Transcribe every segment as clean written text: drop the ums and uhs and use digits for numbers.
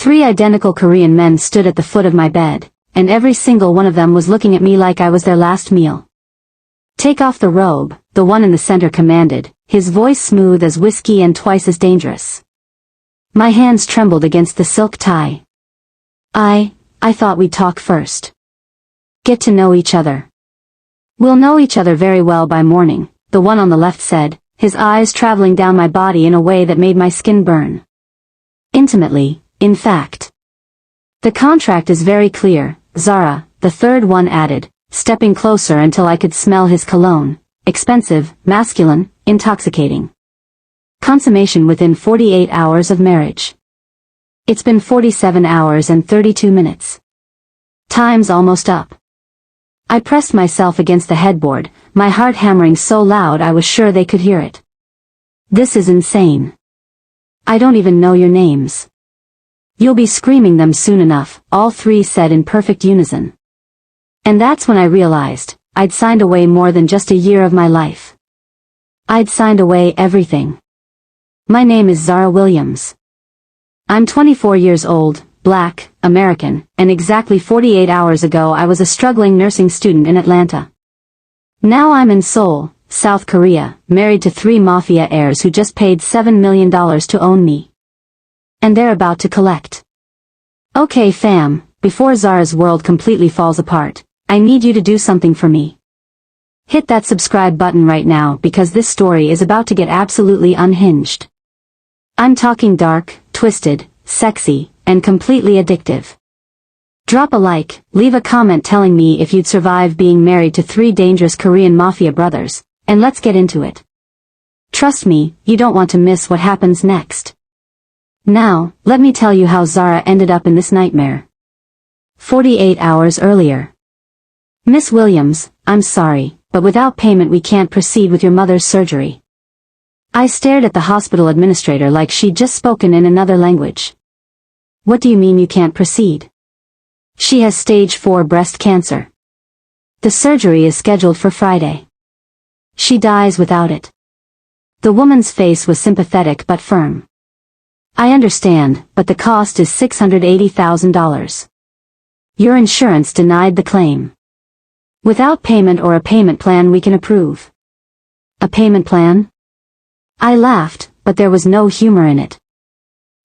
3 identical Korean men stood at the foot of my bed, and every single one of them was looking at me like I was their last meal. "Take off the robe," the one in the center commanded, his voice smooth as whiskey and twice as dangerous. My hands trembled against the silk tie. I thought we'd talk first. Get to know each other. "We'll know each other very well by morning," the one on the left said, his eyes traveling down my body in a way that made my skin burn. "Intimately, in fact. The contract is very clear," Zara, the third one added, stepping closer until I could smell his cologne. "Expensive, masculine, intoxicating. Consummation within 48 hours of marriage." It's been 47 hours and 32 minutes. Time's almost up. I pressed myself against the headboard, my heart hammering so loud I was sure they could hear it. "This is insane. I don't even know your names." "You'll be screaming them soon enough," all 3 said in perfect unison. And that's when I realized, I'd signed away more than just a year of my life. I'd signed away everything. My name is Zara Williams. I'm 24 years old, black, American, and exactly 48 hours ago I was a struggling nursing student in Atlanta. Now I'm in Seoul, South Korea, married to 3 mafia heirs who just paid $7 million to own me. And they're about to collect. Okay fam, before Zara's world completely falls apart, I need you to do something for me. Hit that subscribe button right now because this story is about to get absolutely unhinged. I'm talking dark, twisted, sexy, and completely addictive. Drop a like, leave a comment telling me if you'd survive being married to 3 dangerous Korean mafia brothers, and let's get into it. Trust me, you don't want to miss what happens next. Now, let me tell you how Zara ended up in this nightmare. 48 hours earlier. "Miss Williams, I'm sorry, but without payment we can't proceed with your mother's surgery." I stared at the hospital administrator like she'd just spoken in another language. "What do you mean you can't proceed?" "She has stage 4 breast cancer. The surgery is scheduled for Friday. She dies without it." The woman's face was sympathetic but firm. "I understand, but the cost is $680,000. Your insurance denied the claim. Without payment or a payment plan we can approve." "A payment plan?" I laughed, but there was no humor in it.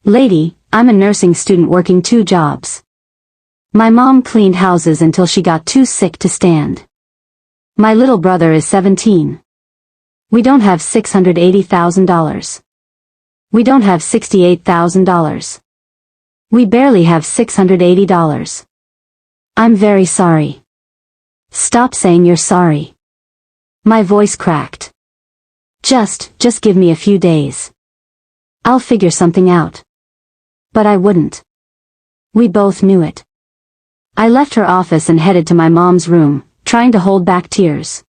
"Lady, I'm a nursing student working 2 jobs. My mom cleaned houses until she got too sick to stand. My little brother is 17. We don't have $680,000. We don't have $68,000. We barely have $680. I'm very sorry." "Stop saying you're sorry." My voice cracked. Just give me a few days. I'll figure something out." But I wouldn't. We both knew it. I left her office and headed to my mom's room, trying to hold back tears.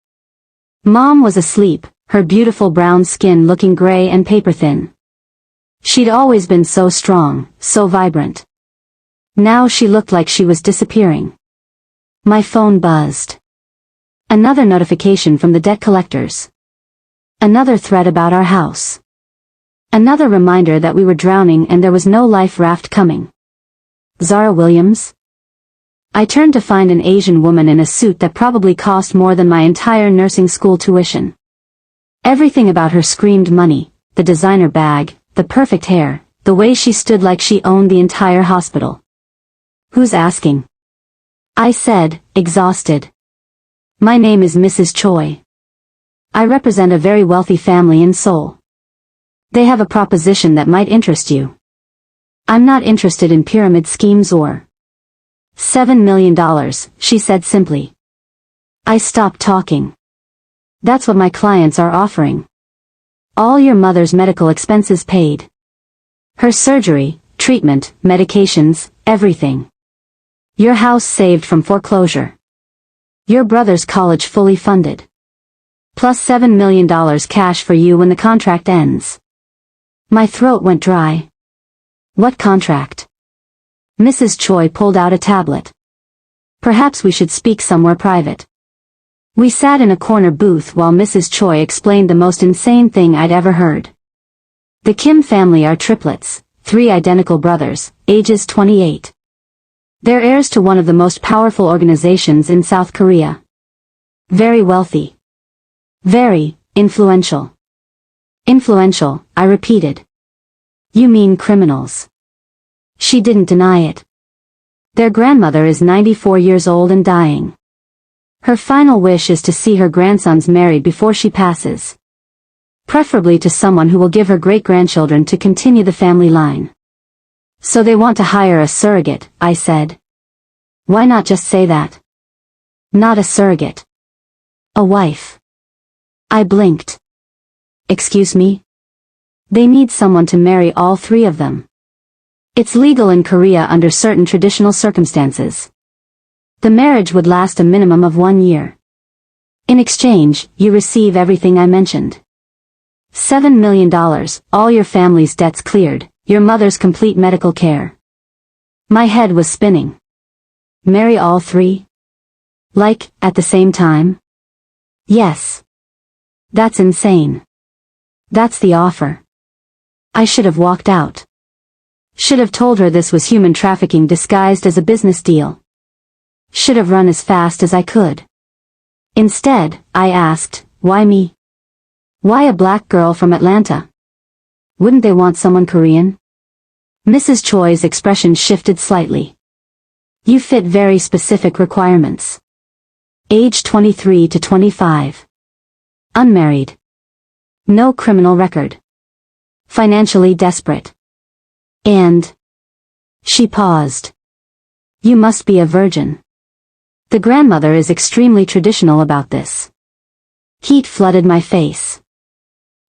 Mom was asleep, her beautiful brown skin looking gray and paper-thin. She'd always been so strong, so vibrant. Now she looked like she was disappearing. My phone buzzed. Another notification from the debt collectors. Another threat about our house. Another reminder that we were drowning and there was no life raft coming. Zara Williams? I turned to find an Asian woman in a suit that probably cost more than my entire nursing school tuition. Everything about her screamed money, the designer bag, the perfect hair, the way she stood like she owned the entire hospital. "Who's asking?" I said, exhausted. "My name is Mrs. Choi. I represent a very wealthy family in Seoul. They have a proposition that might interest you." "I'm not interested in pyramid schemes or—" $7 million, she said simply. I stopped talking. "That's what my clients are offering. All your mother's medical expenses paid. Her surgery, treatment, medications, everything. Your house saved from foreclosure. Your brother's college fully funded. Plus $7 million cash for you when the contract ends." My throat went dry. "What contract?" Mrs. Choi pulled out a tablet. "Perhaps we should speak somewhere private." We sat in a corner booth while Mrs. Choi explained the most insane thing I'd ever heard. "The Kim family are triplets, 3 identical brothers, ages 28. They're heirs to one of the most powerful organizations in South Korea. Very wealthy. Very influential. Influential, I repeated. You mean criminals. She didn't deny it. Their grandmother is 94 years old and dying. Her final wish is to see her grandsons married before she passes. Preferably to someone who will give her great-grandchildren to continue the family line. So they want to hire a surrogate, I said. Why not just say that? Not a surrogate. A wife. I blinked. Excuse me? They need someone to marry all 3 of them. It's legal in Korea under certain traditional circumstances. The marriage would last a minimum of 1 year. In exchange, you receive everything I mentioned. $7 million, all your family's debts cleared, your mother's complete medical care. My head was spinning. Marry all 3? Like, at the same time? Yes. That's insane. That's the offer. I should have walked out. Should have told her this was human trafficking disguised as a business deal. Should have run as fast as I could. Instead, I asked, why me? Why a black girl from Atlanta? Wouldn't they want someone Korean? Mrs. Choi's expression shifted slightly. You fit very specific requirements. Age 23 to 25. Unmarried. No criminal record. Financially desperate. And... She paused. You must be a virgin. The grandmother is extremely traditional about this. Heat flooded my face.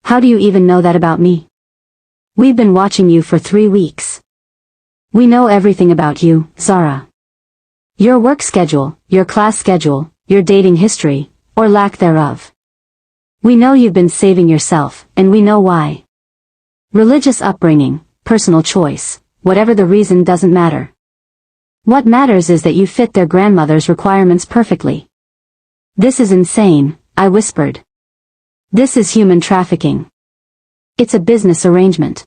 How do you even know that about me? We've been watching you for 3 weeks. We know everything about you, Zara. Your work schedule, your class schedule, your dating history, or lack thereof. We know you've been saving yourself, and we know why. Religious upbringing, personal choice, whatever the reason doesn't matter. What matters is that you fit their grandmother's requirements perfectly. This is insane, I whispered. This is human trafficking. It's a business arrangement.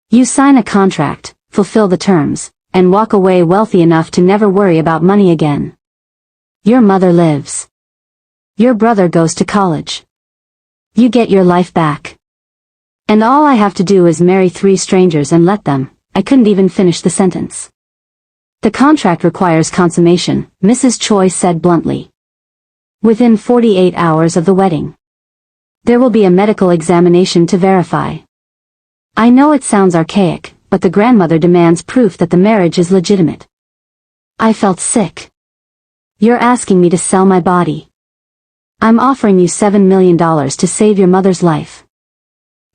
You sign a contract, fulfill the terms, and walk away wealthy enough to never worry about money again. Your mother lives. Your brother goes to college. You get your life back. And all I have to do is marry 3 strangers and let them. I couldn't even finish the sentence. The contract requires consummation, Mrs. Choi said bluntly. Within 48 hours of the wedding. There will be a medical examination to verify. I know it sounds archaic, but the grandmother demands proof that the marriage is legitimate. I felt sick. You're asking me to sell my body. I'm offering you $7 million to save your mother's life.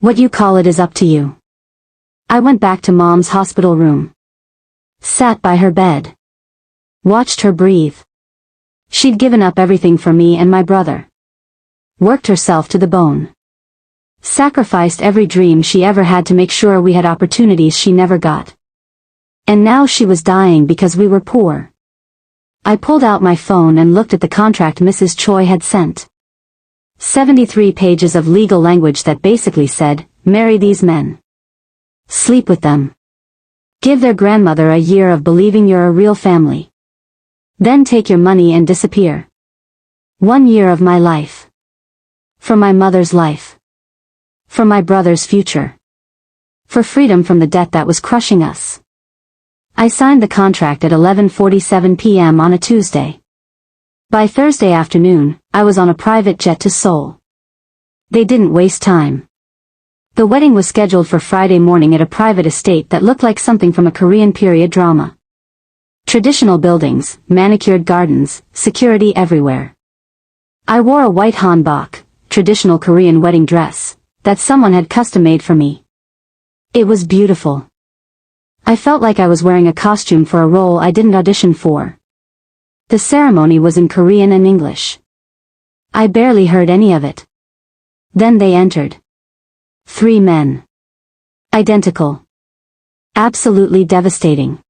What you call it is up to you. I went back to Mom's hospital room. Sat by her bed. Watched her breathe. She'd given up everything for me and my brother. Worked herself to the bone. Sacrificed every dream she ever had to make sure we had opportunities she never got. And now she was dying because we were poor. I pulled out my phone and looked at the contract Mrs. Choi had sent. 73 pages of legal language that basically said, marry these men. Sleep with them. Give their grandmother a year of believing you're a real family. Then take your money and disappear. 1 year of my life. For my mother's life. For my brother's future. For freedom from the debt that was crushing us. I signed the contract at 11:47 p.m. on a Tuesday. By Thursday afternoon, I was on a private jet to Seoul. They didn't waste time. The wedding was scheduled for Friday morning at a private estate that looked like something from a Korean period drama. Traditional buildings, manicured gardens, security everywhere. I wore a white hanbok, traditional Korean wedding dress, that someone had custom-made for me. It was beautiful. I felt like I was wearing a costume for a role I didn't audition for. The ceremony was in Korean and English. I barely heard any of it. Then they entered. 3 men. Identical. Absolutely devastating.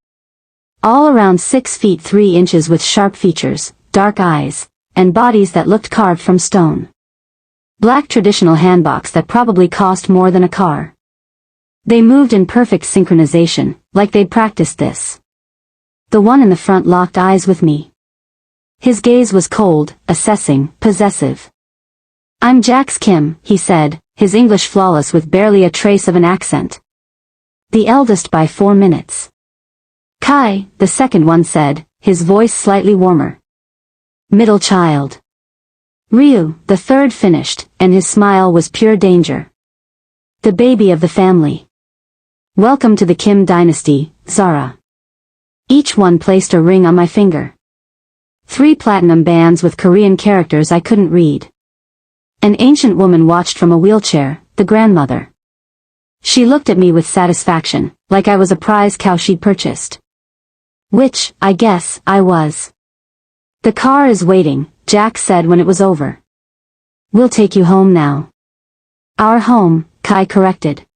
All around 6 feet 3 inches with sharp features, dark eyes, and bodies that looked carved from stone. Black traditional hanboks that probably cost more than a car. They moved in perfect synchronization, like they'd practiced this. The one in the front locked eyes with me. His gaze was cold, assessing, possessive. "I'm Jax Kim," he said, his English flawless with barely a trace of an accent. "The eldest by 4 minutes. Kai," the second one said, his voice slightly warmer. "Middle child." Ryu, the third finished, and his smile was pure danger. "The baby of the family. Welcome to the Kim dynasty, Zara." Each one placed a ring on my finger. 3 platinum bands with Korean characters I couldn't read. An ancient woman watched from a wheelchair, the grandmother. She looked at me with satisfaction, like I was a prize cow she'd purchased. Which, I guess, I was. "The car is waiting," Jack said when it was over. "We'll take you home now." "Our home," Kai corrected.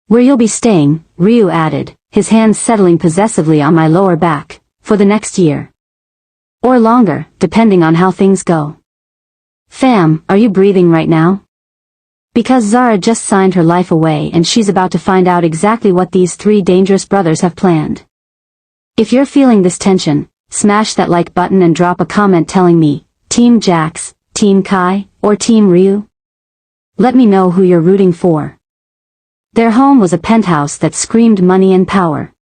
"Where you'll be staying," Ryu added, his hands settling possessively on my lower back, "for the next year. Or longer, depending on how things go." "Fam, are you breathing right now?" Because Zara just signed her life away and she's about to find out exactly what these 3 dangerous brothers have planned. If you're feeling this tension, smash that like button and drop a comment telling me, Team Jax, Team Kai, or Team Ryu? Let me know who you're rooting for. Their home was a penthouse that screamed money and power.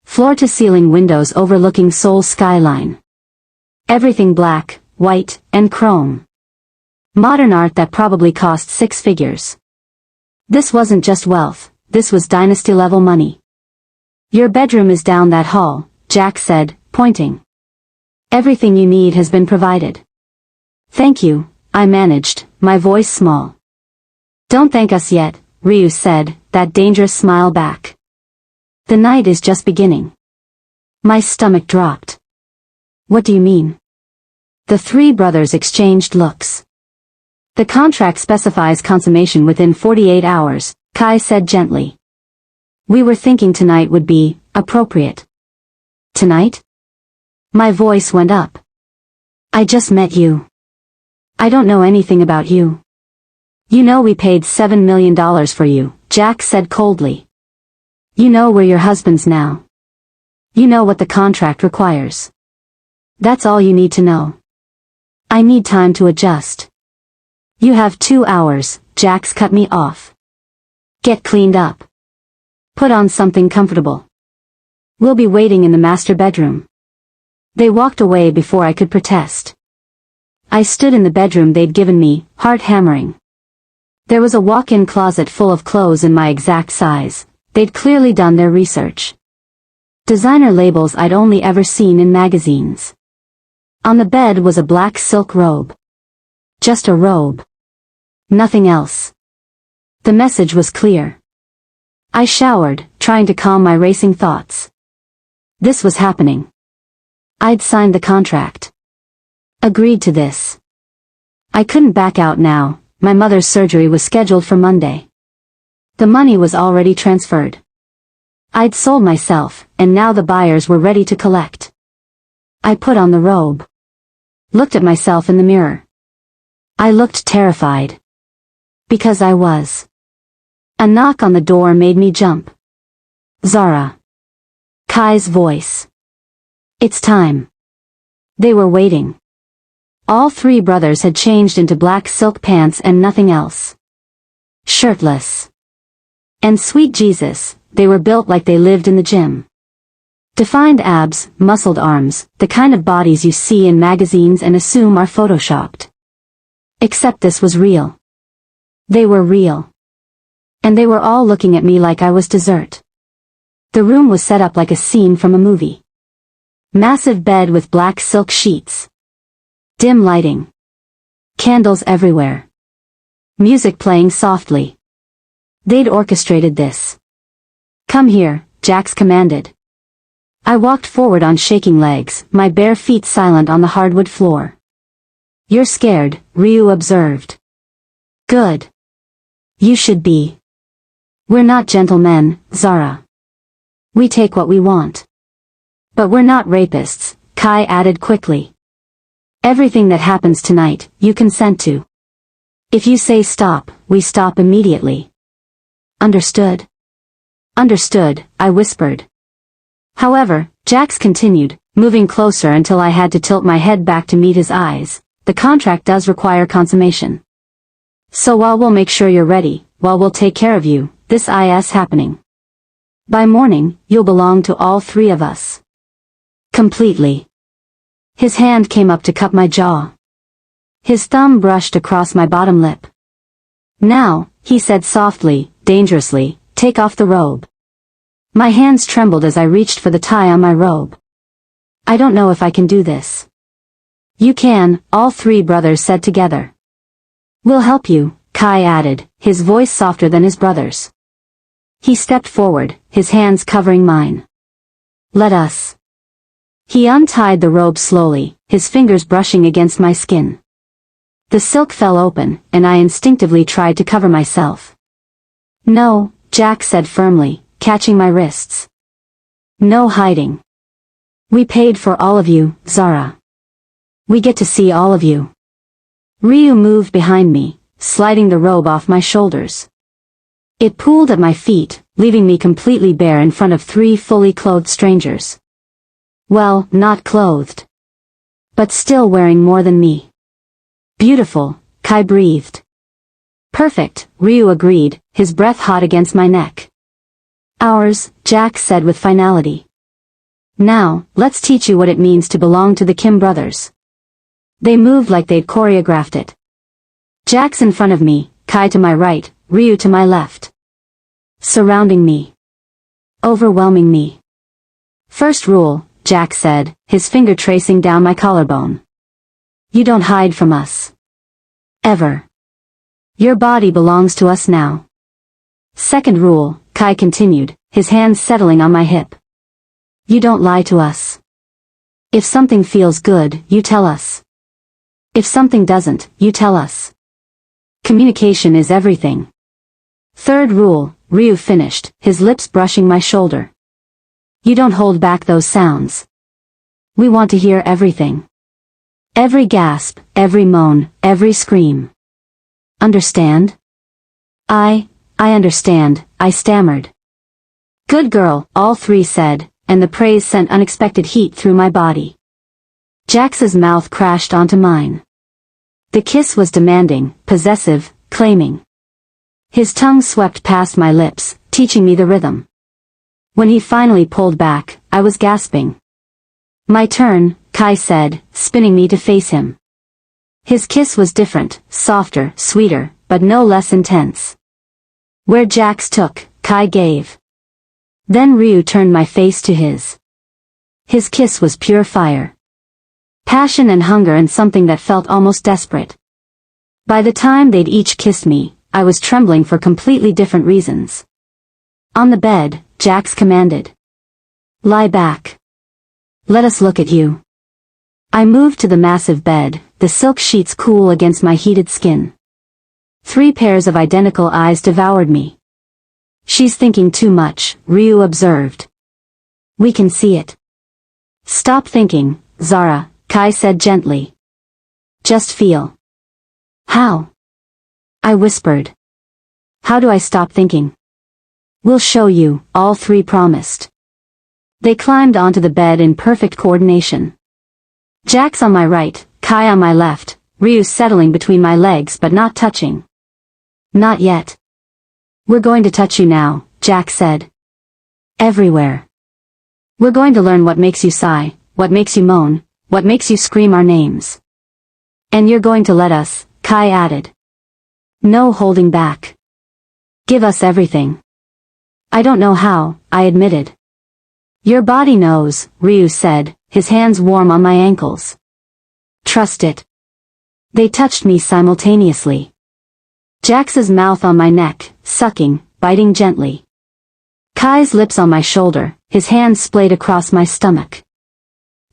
Floor-to-ceiling windows overlooking Seoul's skyline. Everything black, white, and chrome. Modern art that probably cost 6 figures. This wasn't just wealth, this was dynasty-level money. "Your bedroom is down that hall," Jack said, pointing. "Everything you need has been provided." "Thank you," I managed, my voice small. "Don't thank us yet," Ryu said, that dangerous smile back. "The night is just beginning." My stomach dropped. "What do you mean?" The 3 brothers exchanged looks. "The contract specifies consummation within 48 hours, Kai said gently. "We were thinking tonight would be appropriate." "Tonight?" My voice went up. "I just met you. I don't know anything about you." "You know we paid $7 million for you," Jack said coldly. "You know we're your husbands now. You know what the contract requires. That's all you need to know." "I need time to adjust." "You have 2 hours, Jax cut me off. Get cleaned up. Put on something comfortable. We'll be waiting in the master bedroom." They walked away before I could protest. I stood in the bedroom they'd given me, heart hammering. There was a walk-in closet full of clothes in my exact size. They'd clearly done their research. Designer labels I'd only ever seen in magazines. On the bed was a black silk robe. Just a robe. Nothing else. The message was clear. I showered, trying to calm my racing thoughts. This was happening. I'd signed the contract. Agreed to this. I couldn't back out now. My mother's surgery was scheduled for Monday. The money was already transferred. I'd sold myself, and now the buyers were ready to collect. I put on the robe. Looked at myself in the mirror. I looked terrified. Because I was. A knock on the door made me jump. "Zara." Kai's voice. "It's time." They were waiting. All 3 brothers had changed into black silk pants and nothing else. Shirtless. And sweet Jesus, they were built like they lived in the gym. Defined abs, muscled arms, the kind of bodies you see in magazines and assume are photoshopped. Except this was real. They were real. And they were all looking at me like I was dessert. The room was set up like a scene from a movie. Massive bed with black silk sheets. Dim lighting. Candles everywhere. Music playing softly. They'd orchestrated this. "Come here," Jax commanded. I walked forward on shaking legs, my bare feet silent on the hardwood floor. "You're scared," Ryu observed. "Good. You should be. We're not gentlemen, Zara. We take what we want. But we're not rapists," Kai added quickly. "Everything that happens tonight, you consent to. If you say stop, we stop immediately. Understood?" Understood, I whispered. However, Jax continued, moving closer until I had to tilt my head back to meet his eyes. The contract does require consummation. So while we'll make sure you're ready, while we'll take care of you, this is happening. By morning, you'll belong to all three of us. Completely. His hand came up to cup my jaw. His thumb brushed across my bottom lip. Now, he said softly, dangerously, take off the robe. My hands trembled as I reached for the tie on my robe. I don't know if I can do this. You can, all three brothers said together. We'll help you, Kai added, his voice softer than his brother's. He stepped forward, his hands covering mine. Let us. He untied the robe slowly, his fingers brushing against my skin. The silk fell open, and I instinctively tried to cover myself. No, Jack said firmly, catching my wrists. No hiding. We paid for all of you, Zara. We get to see all of you. Ryu moved behind me, sliding the robe off my shoulders. It pooled at my feet, leaving me completely bare in front of three fully clothed strangers. Well, not clothed. But still wearing more than me. Beautiful, Kai breathed. Perfect, Ryu agreed, his breath hot against my neck. Ours, Jack said with finality. Now, let's teach you what it means to belong to the Kim brothers. They moved like they'd choreographed it. Jack's in front of me, Kai to my right, Ryu to my left. Surrounding me. Overwhelming me. First rule, Jack said, his finger tracing down my collarbone. You don't hide from us. Ever. Your body belongs to us now. Second rule, Kai continued, his hands settling on my hip. You don't lie to us. If something feels good, you tell us. If something doesn't, you tell us. Communication is everything. Third rule, Ryu finished, his lips brushing my shoulder. You don't hold back those sounds. We want to hear everything. Every gasp, every moan, every scream. Understand? I understand, I stammered. Good girl, all three said, and the praise sent unexpected heat through my body. Jax's mouth crashed onto mine. The kiss was demanding, possessive, claiming. His tongue swept past my lips, teaching me the rhythm. When he finally pulled back, I was gasping. My turn, Kai said, spinning me to face him. His kiss was different, softer, sweeter, but no less intense. Where Jax took, Kai gave. Then Ryu turned my face to his. His kiss was pure fire. Passion and hunger and something that felt almost desperate. By the time they'd each kissed me, I was trembling for completely different reasons. On the bed, Jax commanded. Lie back. Let us look at you. I moved to the massive bed, the silk sheets cool against my heated skin. Three pairs of identical eyes devoured me. She's thinking too much, Ryu observed. We can see it. Stop thinking, Zara, Kai said gently. Just feel. How? I whispered. How do I stop thinking? We'll show you, all three promised. They climbed onto the bed in perfect coordination. Jax on my right, Kai on my left, Ryu settling between my legs but not touching. Not yet. We're going to touch you now, Jax said. Everywhere. We're going to learn what makes you sigh, what makes you moan, what makes you scream our names. And you're going to let us, Kai added. No holding back. Give us everything. I don't know how, I admitted. Your body knows, Ryu said, his hands warm on my ankles. Trust it. They touched me simultaneously. Jax's mouth on my neck, sucking, biting gently. Kai's lips on my shoulder, his hands splayed across my stomach.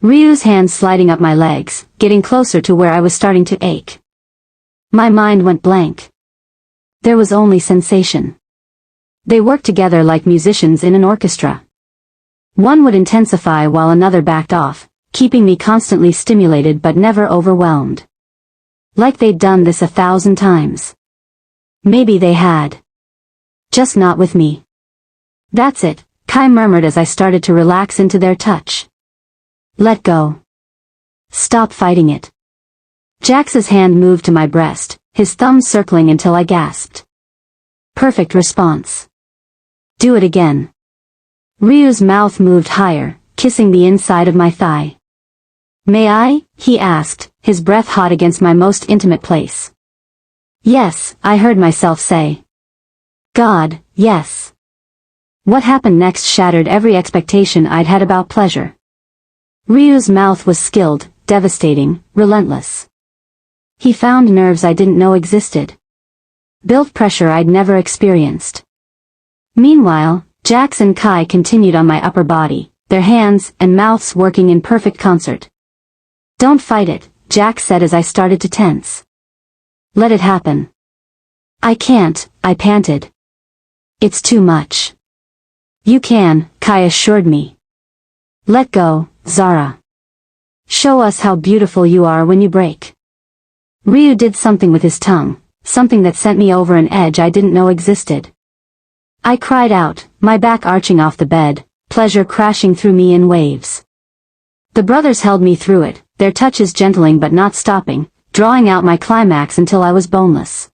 Ryu's hands sliding up my legs, getting closer to where I was starting to ache. My mind went blank. There was only sensation. They worked together like musicians in an orchestra. One would intensify while another backed off, keeping me constantly stimulated but never overwhelmed. Like they'd done this 1,000 times. Maybe they had. Just not with me. That's it, Kai murmured as I started to relax into their touch. Let go. Stop fighting it. Jax's hand moved to my breast, his thumb circling until I gasped. Perfect response. Do it again. Ryu's mouth moved higher, kissing the inside of my thigh. May I? He asked, his breath hot against my most intimate place. Yes, I heard myself say. God, yes. What happened next shattered every expectation I'd had about pleasure. Ryu's mouth was skilled, devastating, relentless. He found nerves I didn't know existed. Built pressure I'd never experienced. Meanwhile, Jax and Kai continued on my upper body, their hands and mouths working in perfect concert. Don't fight it, Jax said as I started to tense. Let it happen. I can't, I panted. It's too much. You can, Kai assured me. Let go, Zara. Show us how beautiful you are when you break. Ryu did something with his tongue, something that sent me over an edge I didn't know existed. I cried out, my back arching off the bed, pleasure crashing through me in waves. The brothers held me through it, their touches gentling but not stopping, drawing out my climax until I was boneless.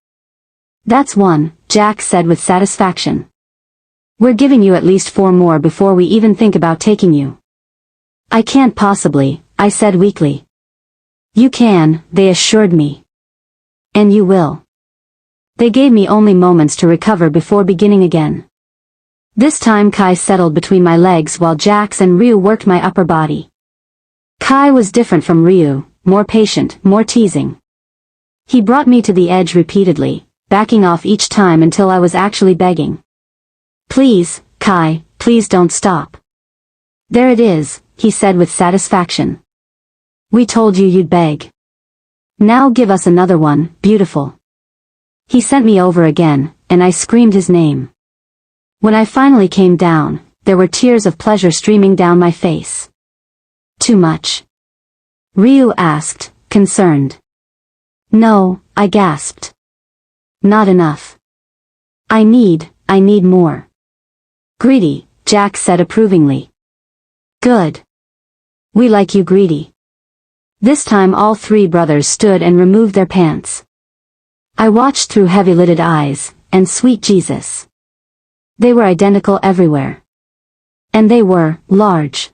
That's one, Jax said with satisfaction. We're giving you at least 4 more before we even think about taking you. I can't possibly, I said weakly. You can, they assured me. And you will. They gave me only moments to recover before beginning again. This time Kai settled between my legs while Jax and Ryu worked my upper body. Kai was different from Ryu, more patient, more teasing. He brought me to the edge repeatedly, backing off each time until I was actually begging. Please, Kai, please don't stop. There it is, he said with satisfaction. We told you you'd beg. Now give us another one, beautiful. He sent me over again, and I screamed his name. When I finally came down, there were tears of pleasure streaming down my face. Too much? Ryu asked, concerned. No, I gasped. Not enough. I need more. Greedy, Jax said approvingly. Good. We like you greedy. This time all 3 brothers stood and removed their pants. I watched through heavy-lidded eyes, and sweet Jesus. They were identical everywhere. And they were, large.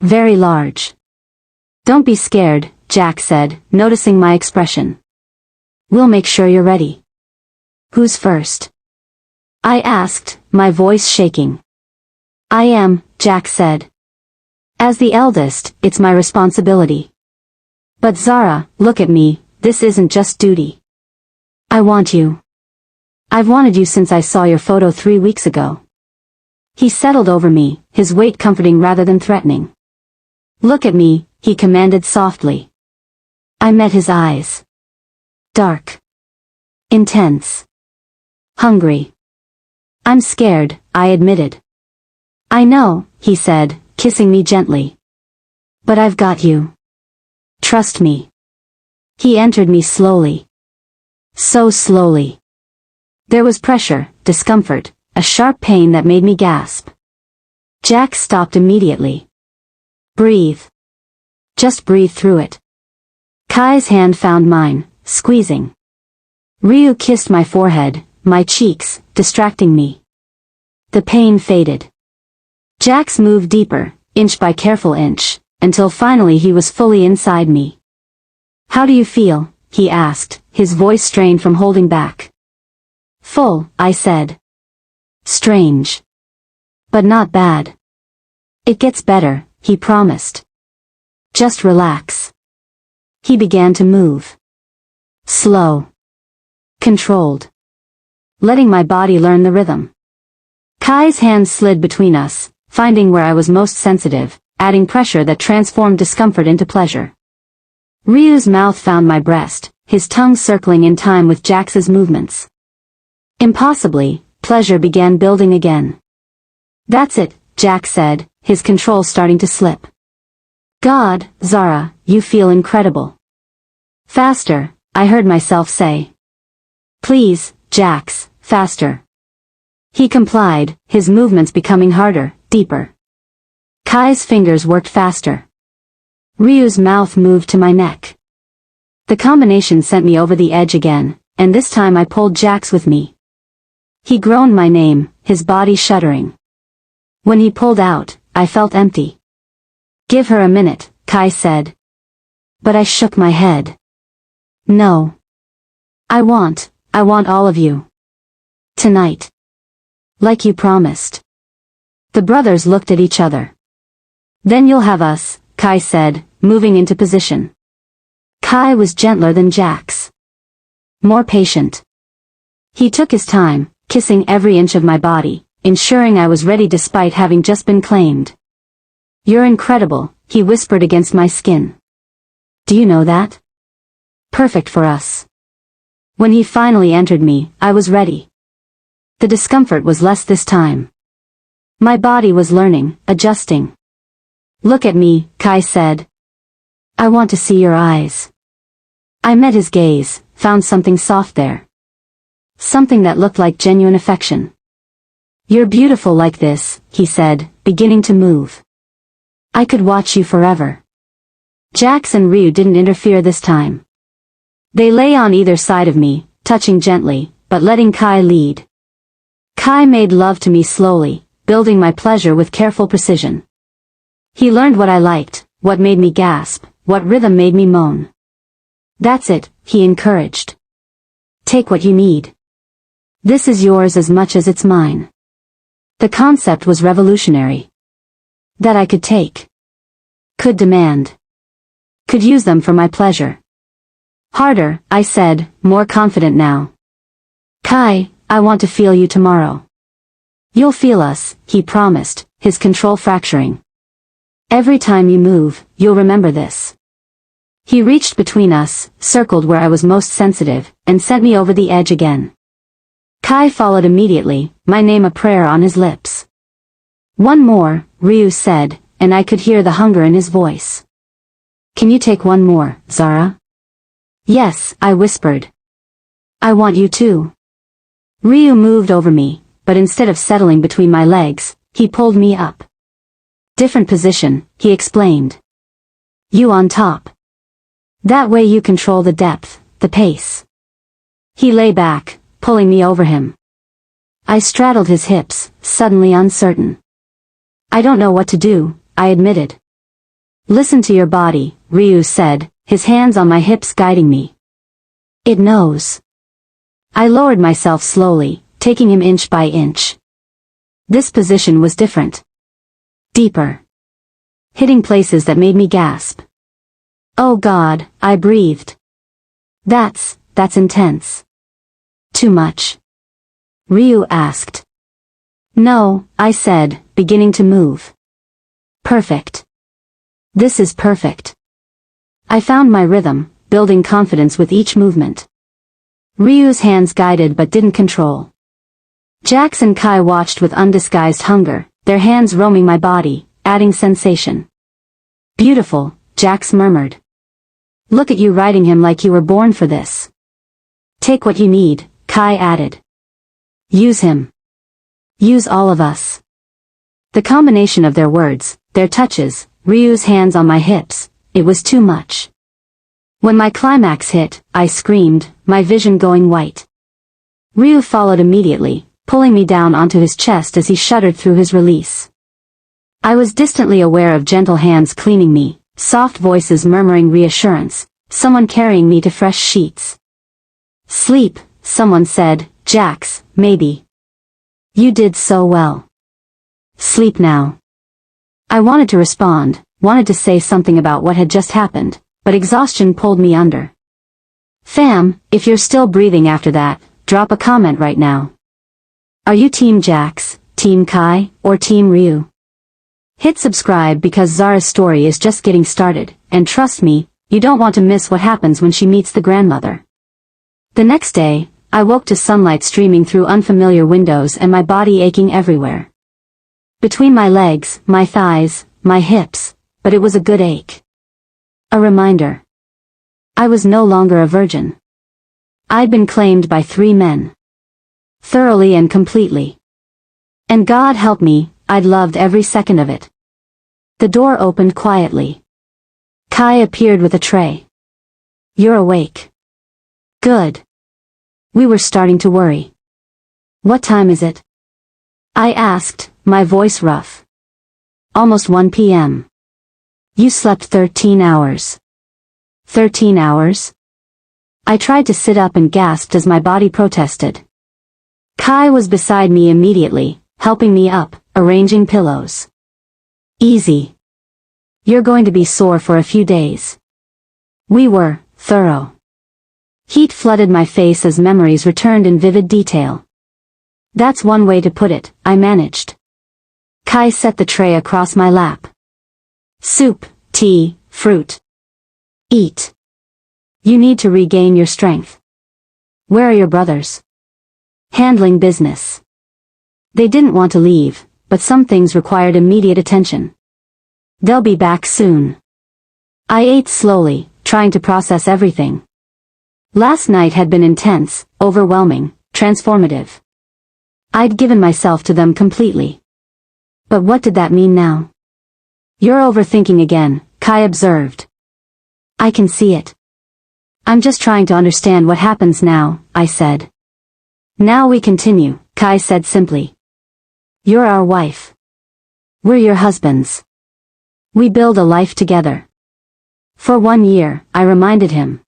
Very large. Don't be scared, Jax said, noticing my expression. We'll make sure you're ready. Who's first? I asked, my voice shaking. I am, Jax said. As the eldest, it's my responsibility. But Zara, look at me, this isn't just duty. I want you. I've wanted you since I saw your photo 3 weeks ago. He settled over me, his weight comforting rather than threatening. Look at me, he commanded softly. I met his eyes. Dark. Intense. Hungry. I'm scared, I admitted. I know, he said, kissing me gently. But I've got you. Trust me. He entered me slowly. So slowly. There was pressure, discomfort, a sharp pain that made me gasp. Jax stopped immediately. Breathe. Just breathe through it. Kai's hand found mine, squeezing. Ryu kissed my forehead, my cheeks, distracting me. The pain faded. Jax moved deeper, inch by careful inch, until finally he was fully inside me. How do you feel? He asked, his voice strained from holding back. Full, I said. Strange. But not bad. It gets better, he promised. Just relax. He began to move. Slow. Controlled. Letting my body learn the rhythm. Kai's hands slid between us, finding where I was most sensitive, adding pressure that transformed discomfort into pleasure. Ryu's mouth found my breast, his tongue circling in time with Jax's movements. Impossibly, pleasure began building again. That's it, Jax said, his control starting to slip. God, Zara, you feel incredible. Faster, I heard myself say. Please, Jax, faster. He complied, his movements becoming harder, deeper. Kai's fingers worked faster. Ryu's mouth moved to my neck. The combination sent me over the edge again, and this time I pulled Jax with me. He groaned my name, his body shuddering. When he pulled out, I felt empty. Give her a minute, Kai said. But I shook my head. No. I want all of you. Tonight. Like you promised. The brothers looked at each other. Then you'll have us, Kai said, moving into position. Kai was gentler than Jax. More patient. He took his time, kissing every inch of my body, ensuring I was ready despite having just been claimed. You're incredible, he whispered against my skin. Do you know that? Perfect for us. When he finally entered me, I was ready. The discomfort was less this time. My body was learning, adjusting. Look at me, Kai said. I want to see your eyes. I met his gaze, found something soft there. Something that looked like genuine affection. You're beautiful like this, he said, beginning to move. I could watch you forever. Jax and Ryu didn't interfere this time. They lay on either side of me, touching gently, but letting Kai lead. Kai made love to me slowly, building my pleasure with careful precision. He learned what I liked, what made me gasp, what rhythm made me moan. That's it, he encouraged. Take what you need. This is yours as much as it's mine. The concept was revolutionary. That I could take. Could demand. Could use them for my pleasure. Harder, I said, more confident now. Kai, I want to feel you tomorrow. You'll feel us, he promised, his control fracturing. Every time you move, you'll remember this. He reached between us, circled where I was most sensitive, and sent me over the edge again. Kai followed immediately, my name a prayer on his lips. One more, Ryu said, and I could hear the hunger in his voice. Can you take one more, Zara? Yes, I whispered. I want you too. Ryu moved over me, but instead of settling between my legs, he pulled me up. Different position, he explained. You on top. That way you control the depth, the pace. He lay back, pulling me over him. I straddled his hips, suddenly uncertain. I don't know what to do, I admitted. Listen to your body, Ryu said, his hands on my hips guiding me. It knows. I lowered myself slowly, taking him inch by inch. This position was different. Deeper. Hitting places that made me gasp. Oh God, I breathed. That's intense. Too much? Ryu asked. No, I said, beginning to move. Perfect. This is perfect. I found my rhythm, building confidence with each movement. Ryu's hands guided but didn't control. Jax and Kai watched with undisguised hunger, their hands roaming my body, adding sensation. Beautiful, Jax murmured. Look at you riding him like you were born for this. Take what you need, Kai added. Use him. Use all of us. The combination of their words, their touches, Ryu's hands on my hips, it was too much. When my climax hit, I screamed, my vision going white. Ryu followed immediately, pulling me down onto his chest as he shuddered through his release. I was distantly aware of gentle hands cleaning me, soft voices murmuring reassurance, someone carrying me to fresh sheets. Sleep, someone said, Jax, maybe. You did so well. Sleep now. I wanted to respond, wanted to say something about what had just happened, but exhaustion pulled me under. Fam, if you're still breathing after that, drop a comment right now. Are you Team Jax, Team Kai, or Team Ryu? Hit subscribe because Zara's story is just getting started, and trust me, you don't want to miss what happens when she meets the grandmother. The next day, I woke to sunlight streaming through unfamiliar windows and my body aching everywhere. Between my legs, my thighs, my hips, but it was a good ache. A reminder. I was no longer a virgin. I'd been claimed by 3 men. Thoroughly and completely. And God help me, I'd loved every second of it. The door opened quietly. Kai appeared with a tray. You're awake. Good. We were starting to worry. What time is it? I asked, my voice rough. Almost 1 p.m. You slept 13 hours. 13 hours? I tried to sit up and gasped as my body protested. Kai was beside me immediately, helping me up, arranging pillows. Easy. You're going to be sore for a few days. We were thorough. Heat flooded my face as memories returned in vivid detail. That's one way to put it, I managed. Kai set the tray across my lap. Soup, tea, fruit. Eat. You need to regain your strength. Where are your brothers? Handling business. They didn't want to leave, but some things required immediate attention. They'll be back soon. I ate slowly, trying to process everything. Last night had been intense, overwhelming, transformative. I'd given myself to them completely. But what did that mean now? You're overthinking again, Kai observed. I can see it. I'm just trying to understand what happens now, I said. Now we continue, Kai said simply. You're our wife. We're your husbands. We build a life together. For 1 year, I reminded him.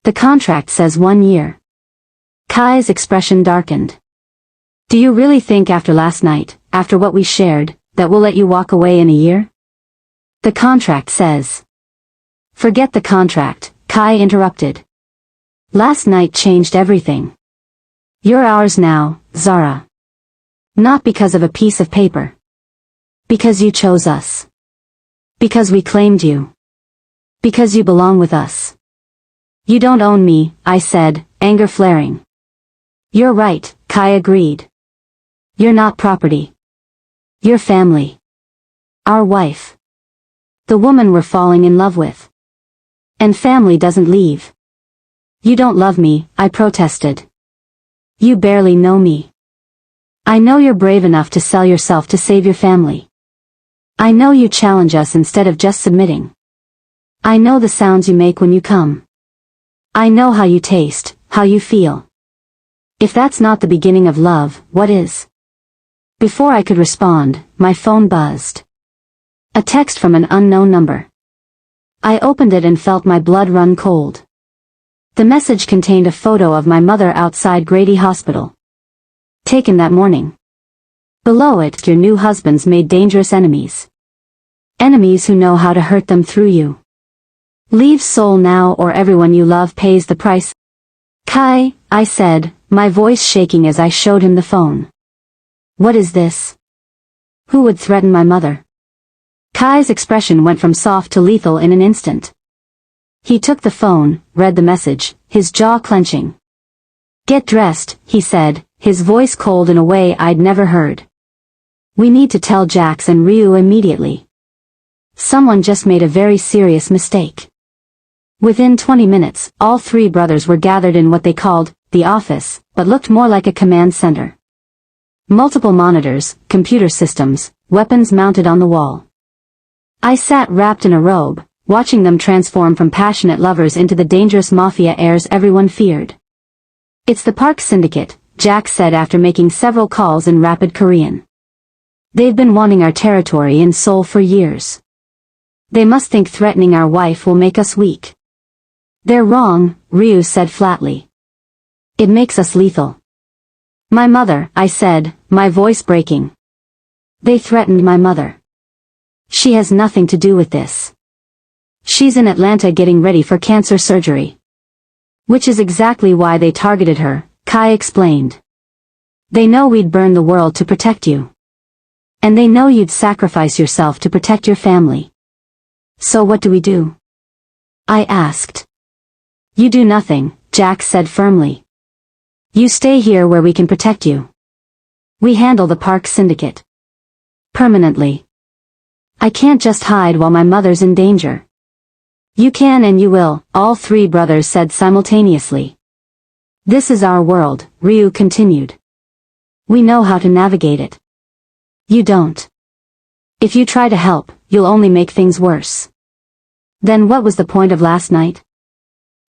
The contract says 1 year. Kai's expression darkened. Do you really think after last night, after what we shared, that we'll let you walk away in a year? The contract says. Forget the contract, Kai interrupted. Last night changed everything. You're ours now, Zara. Not because of a piece of paper. Because you chose us. Because we claimed you. Because you belong with us. You don't own me, I said, anger flaring. You're right, Kai agreed. You're not property. You're family. Our wife. The woman we're falling in love with. And family doesn't leave. You don't love me, I protested. You barely know me. I know you're brave enough to sell yourself to save your family. I know you challenge us instead of just submitting. I know the sounds you make when you come. I know how you taste, how you feel. If that's not the beginning of love, what is? Before I could respond, my phone buzzed. A text from an unknown number. I opened it and felt my blood run cold. The message contained a photo of my mother outside Grady Hospital. Taken that morning. Below it, your new husbands made dangerous enemies. Enemies who know how to hurt them through you. Leave Seoul now or everyone you love pays the price. Kai, I said, my voice shaking as I showed him the phone. What is this? Who would threaten my mother? Kai's expression went from soft to lethal in an instant. He took the phone, read the message, his jaw clenching. Get dressed, he said, his voice cold in a way I'd never heard. We need to tell Jax and Ryu immediately. Someone just made a very serious mistake. Within 20 minutes, all 3 brothers were gathered in what they called the office, but looked more like a command center. Multiple monitors, computer systems, weapons mounted on the wall. I sat wrapped in a robe, watching them transform from passionate lovers into the dangerous mafia heirs everyone feared. It's the Park Syndicate, Jax said after making several calls in rapid Korean. They've been wanting our territory in Seoul for years. They must think threatening our wife will make us weak. They're wrong, Ryu said flatly. It makes us lethal. My mother, I said, my voice breaking. They threatened my mother. She has nothing to do with this. She's in Atlanta getting ready for cancer surgery. Which is exactly why they targeted her, Kai explained. They know we'd burn the world to protect you. And they know you'd sacrifice yourself to protect your family. So what do we do? I asked. You do nothing, Jax said firmly. You stay here where we can protect you. We handle the Park Syndicate. Permanently. I can't just hide while my mother's in danger. You can and you will, all 3 brothers said simultaneously. This is our world, Ryu continued. We know how to navigate it. You don't. If you try to help, you'll only make things worse. Then what was the point of last night?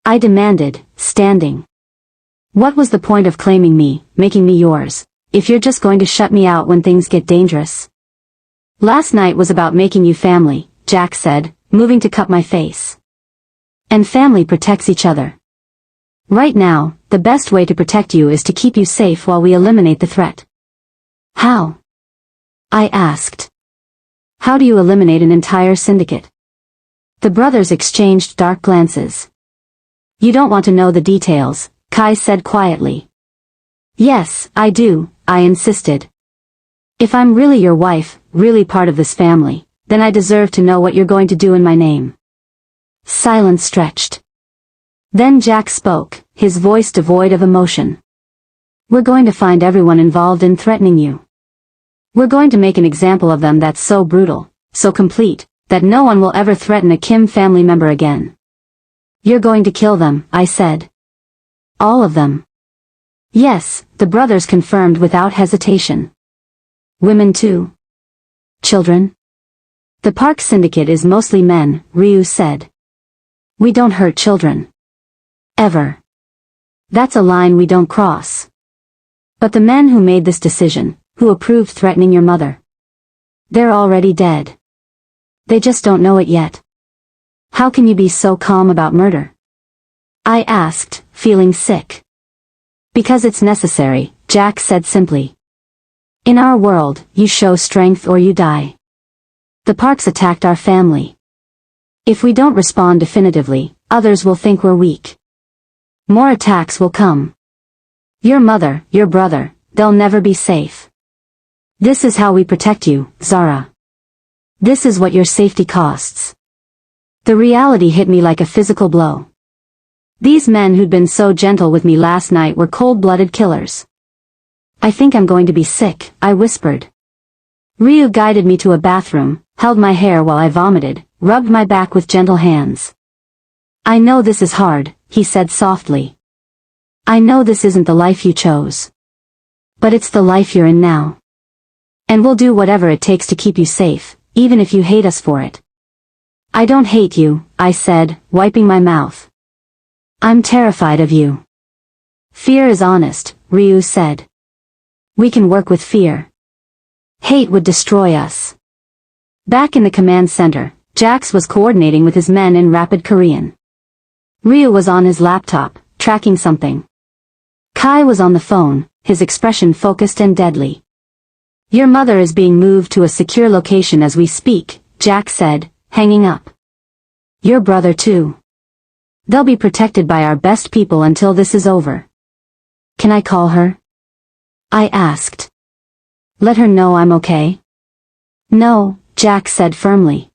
I demanded, standing. What was the point of claiming me, making me yours, if you're just going to shut me out when things get dangerous? Last night was about making you family, Jack said, moving to cup my face. And family protects each other. Right now, the best way to protect you is to keep you safe while we eliminate the threat. How? I asked. How do you eliminate an entire syndicate? The brothers exchanged dark glances. You don't want to know the details, Kai said quietly. Yes, I do, I insisted. If I'm really your wife, really part of this family, then I deserve to know what you're going to do in my name. Silence stretched. Then Jack spoke, his voice devoid of emotion. We're going to find everyone involved in threatening you. We're going to make an example of them that's so brutal, so complete, that no one will ever threaten a Kim family member again. You're going to kill them, I said. All of them. Yes, the brothers confirmed without hesitation. Women too. Children? The Park Syndicate is mostly men, Ryu said. We don't hurt children. Ever. That's a line we don't cross. But the men who made this decision, who approved threatening your mother, they're already dead. They just don't know it yet. How can you be so calm about murder? I asked, feeling sick. Because it's necessary, Jack said simply. In our world, you show strength or you die. The Parks attacked our family. If we don't respond definitively, others will think we're weak. More attacks will come. Your mother, your brother, they'll never be safe. This is how we protect you, Zara. This is what your safety costs. The reality hit me like a physical blow. These men who'd been so gentle with me last night were cold-blooded killers. I think I'm going to be sick, I whispered. Ryu guided me to a bathroom, held my hair while I vomited, rubbed my back with gentle hands. I know this is hard, he said softly. I know this isn't the life you chose. But it's the life you're in now. And we'll do whatever it takes to keep you safe, even if you hate us for it. I don't hate you, I said, wiping my mouth. I'm terrified of you. Fear is honest, Ryu said. We can work with fear. Hate would destroy us. Back in the command center, Jax was coordinating with his men in rapid Korean. Ryu was on his laptop, tracking something. Kai was on the phone, his expression focused and deadly. Your mother is being moved to a secure location as we speak, Jack said, hanging up. Your brother too. They'll be protected by our best people until this is over. Can I call her? I asked. Let her know I'm okay? No, Jack said firmly.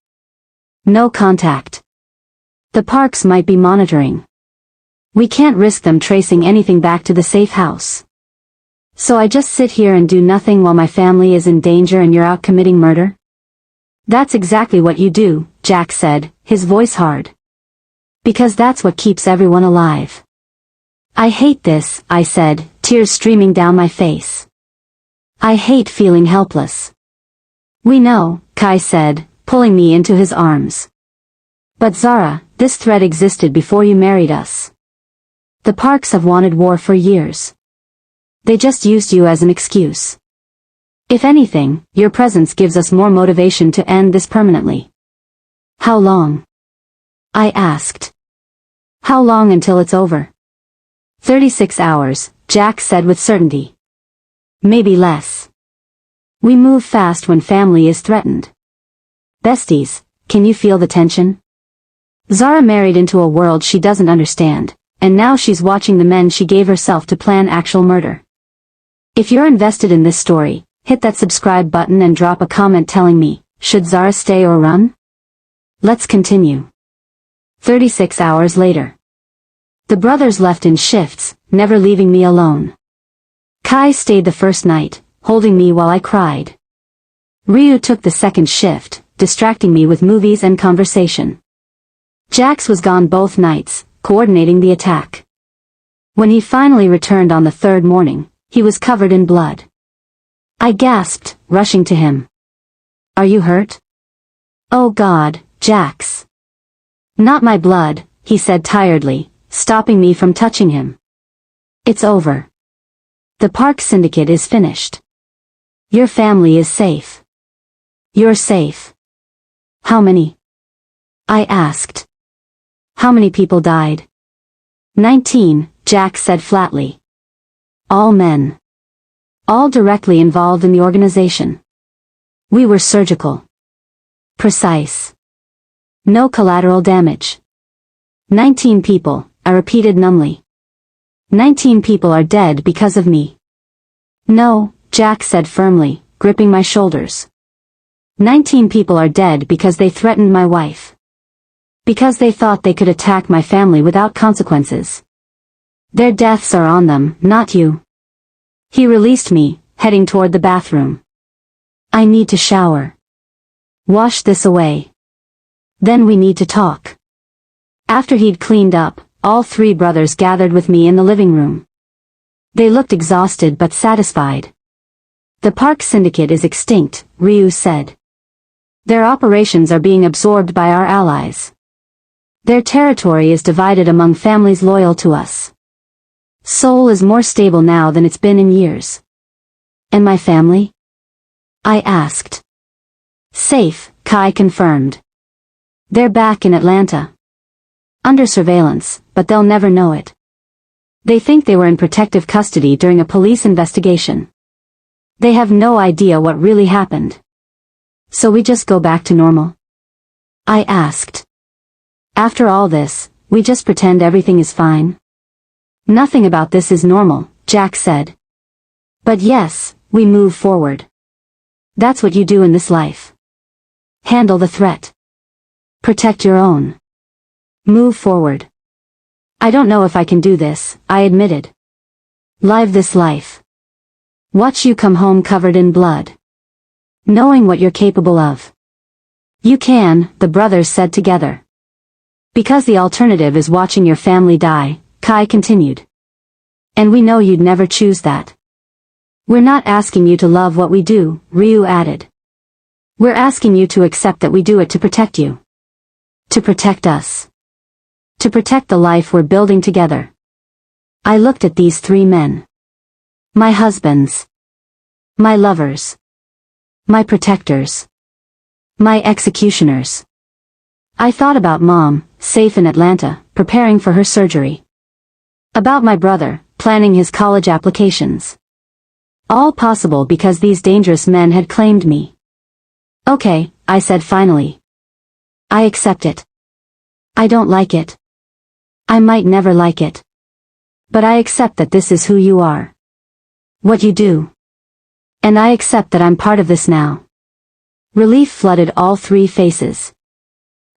No contact. The Parks might be monitoring. We can't risk them tracing anything back to the safe house. So I just sit here and do nothing while my family is in danger and you're out committing murder? That's exactly what you do, Jack said, his voice hard. Because that's what keeps everyone alive. I hate this, I said, tears streaming down my face. I hate feeling helpless. We know, Kai said, pulling me into his arms. But Zara, this threat existed before you married us. The Parks have wanted war for years. They just used you as an excuse. If anything, your presence gives us more motivation to end this permanently. How long? I asked. How long until it's over? 36 hours, Jack said with certainty. Maybe less. We move fast when family is threatened. Besties, can you feel the tension? Zara married into a world she doesn't understand, and now she's watching the men she gave herself to plan actual murder. If you're invested in this story, hit that subscribe button and drop a comment telling me, should Zara stay or run? Let's continue. 36 hours later. The brothers left in shifts, never leaving me alone. Kai stayed the first night, holding me while I cried. Ryu took the second shift, distracting me with movies and conversation. Jax was gone both nights, coordinating the attack. When he finally returned on the third morning, he was covered in blood. I gasped, rushing to him. Are you hurt? Oh God, Jax. Not my blood, he said tiredly, stopping me from touching him. It's over. The park syndicate is finished. Your family is safe. You're safe. How many? I asked. How many people died? 19, Jack said flatly. All men. All directly involved in the organization. We were surgical. Precise. No collateral damage. 19 people, I repeated numbly. 19 people are dead because of me. No, Jack said firmly, gripping my shoulders. 19 people are dead because they threatened my wife. Because they thought they could attack my family without consequences. Their deaths are on them, not you. He released me, heading toward the bathroom. I need to shower. Wash this away. Then we need to talk. After he'd cleaned up, all three brothers gathered with me in the living room. They looked exhausted but satisfied. The park syndicate is extinct, Ryu said. Their operations are being absorbed by our allies. Their territory is divided among families loyal to us. Seoul is more stable now than it's been in years. And my family? I asked. Safe, Kai confirmed. They're back in Atlanta. Under surveillance, but they'll never know it. They think they were in protective custody during a police investigation. They have no idea what really happened. So we just go back to normal? I asked. After all this, we just pretend everything is fine? Nothing about this is normal, Jack said. But yes, we move forward. That's what you do in this life. Handle the threat. Protect your own. Move forward. I don't know if I can do this, I admitted. Live this life. Watch you come home covered in blood. Knowing what you're capable of. You can, the brothers said together. Because the alternative is watching your family die, Kai continued. And we know you'd never choose that. We're not asking you to love what we do, Ryu added. We're asking you to accept that we do it to protect you. To protect us. To protect the life we're building together. I looked at these three men. My husbands. My lovers. My protectors. My executioners. I thought about Mom, safe in Atlanta, preparing for her surgery. About my brother, planning his college applications. All possible because these dangerous men had claimed me. Okay, I said finally. I accept it. I don't like it. I might never like it. But I accept that this is who you are. What you do. And I accept that I'm part of this now. Relief flooded all three faces.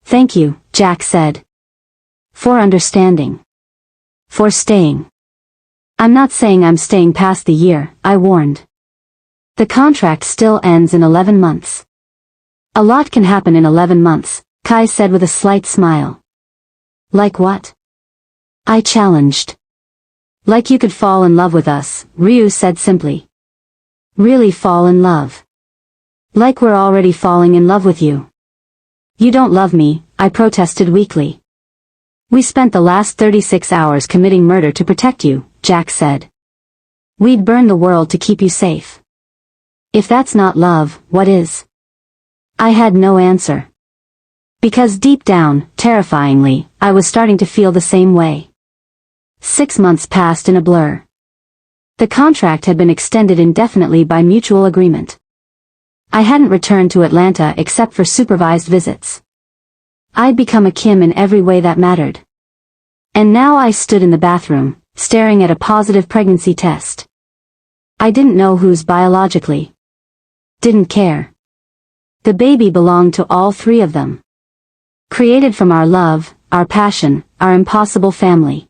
Thank you, Jack said. For understanding. For staying. I'm not saying I'm staying past the year, I warned. The contract still ends in 11 months. A lot can happen in 11 months, Kai said with a slight smile. Like what? I challenged. Like you could fall in love with us, Ryu said simply. Really fall in love. Like we're already falling in love with you. You don't love me, I protested weakly. We spent the last 36 hours committing murder to protect you, Jack said. We'd burn the world to keep you safe. If that's not love, what is? I had no answer. Because deep down, terrifyingly, I was starting to feel the same way. 6 months passed in a blur. The contract had been extended indefinitely by mutual agreement. I hadn't returned to Atlanta except for supervised visits. I'd become a Kim in every way that mattered. And now I stood in the bathroom, staring at a positive pregnancy test. I didn't know whose biologically. Didn't care. The baby belonged to all three of them. Created from our love, our passion, our impossible family.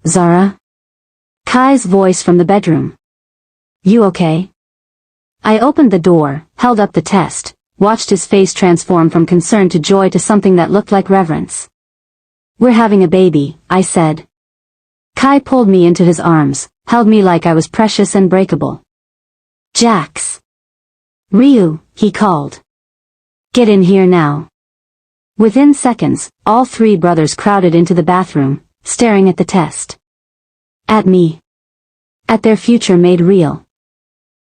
Zara? Kai's voice from the bedroom. You okay? I opened the door, held up the test, watched his face transform from concern to joy to something that looked like reverence. We're having a baby, I said. Kai pulled me into his arms, held me like I was precious and breakable. Jax. Ryu, he called. Get in here now. Within seconds, all three brothers crowded into the bathroom, staring at the test. At me. At their future made real.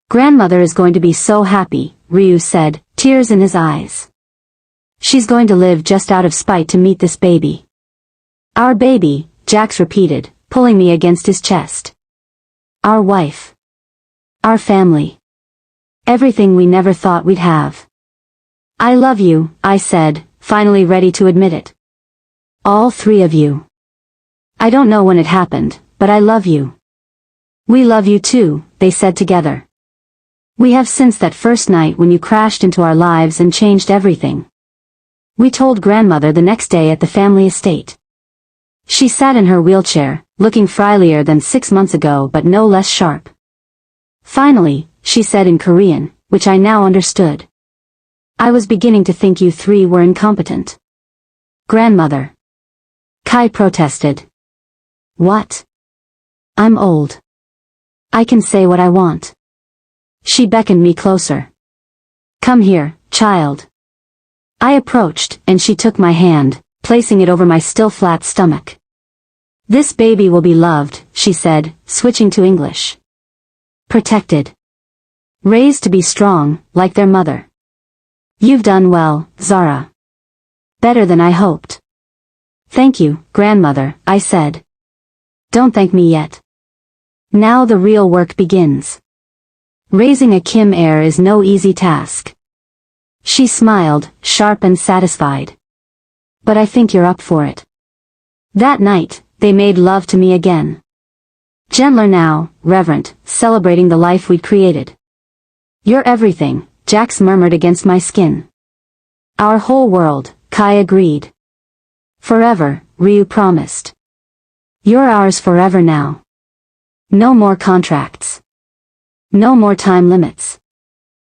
Grandmother is going to be so happy, Ryu said, tears in his eyes. She's going to live just out of spite to meet this baby. Our baby, Jax repeated, pulling me against his chest. Our wife. Our family. Everything we never thought we'd have. I love you, I said, finally ready to admit it. All three of you. I don't know when it happened, but I love you. We love you too, they said together. We have since that first night when you crashed into our lives and changed everything. We told grandmother the next day at the family estate. She sat in her wheelchair, looking frielier than 6 months ago but no less sharp. Finally, she said in Korean, which I now understood. I was beginning to think you three were incompetent. Grandmother. Kai protested. What? I'm old. I can say what I want. She beckoned me closer. Come here, child. I approached, and she took my hand, placing it over my still flat stomach. This baby will be loved, she said, switching to English. Protected. Raised to be strong, like their mother. You've done well, Zara. Better than I hoped. Thank you, grandmother, I said. Don't thank me yet. Now the real work begins. Raising a Kim heir is no easy task. She smiled, sharp and satisfied. But I think you're up for it. That night, they made love to me again. Gentler now, reverent, celebrating the life we'd created. You're everything, Jax murmured against my skin. Our whole world, Kai agreed. Forever, Ryu promised. You're ours forever now. No more contracts. No more time limits.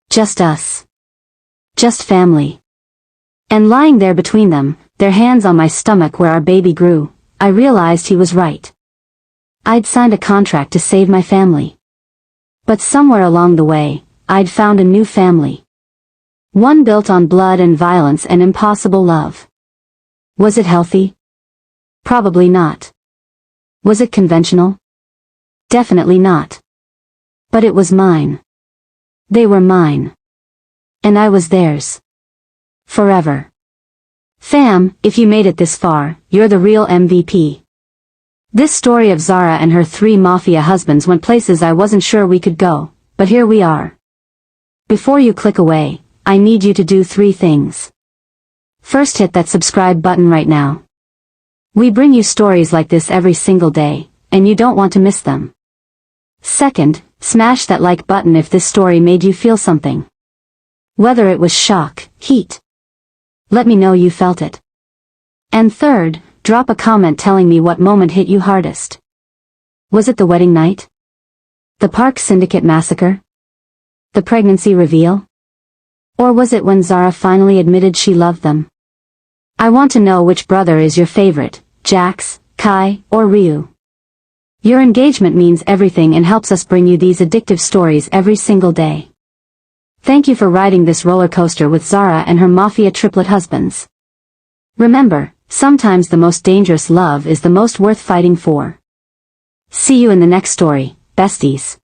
Just us. Just family. And lying there between them, their hands on my stomach where our baby grew, I realized he was right. I'd signed a contract to save my family. But somewhere along the way, I'd found a new family. One built on blood and violence and impossible love. Was it healthy? Probably not. Was it conventional? Definitely not. But it was mine. They were mine. And I was theirs. Forever. Fam, if you made it this far, you're the real MVP. This story of Zara and her 3 mafia husbands went places I wasn't sure we could go, but here we are. Before you click away, I need you to do 3 things. First, hit that subscribe button right now. We bring you stories like this every single day, and you don't want to miss them. Second, smash that like button if this story made you feel something. Whether it was shock, heat. Let me know you felt it. And third, drop a comment telling me what moment hit you hardest. Was it the wedding night? The Park Syndicate massacre? The pregnancy reveal? Or was it when Zara finally admitted she loved them? I want to know which brother is your favorite, Jax, Kai, or Ryu. Your engagement means everything and helps us bring you these addictive stories every single day. Thank you for riding this roller coaster with Zara and her Mafia Triplet husbands. Remember, sometimes the most dangerous love is the most worth fighting for. See you in the next story, besties.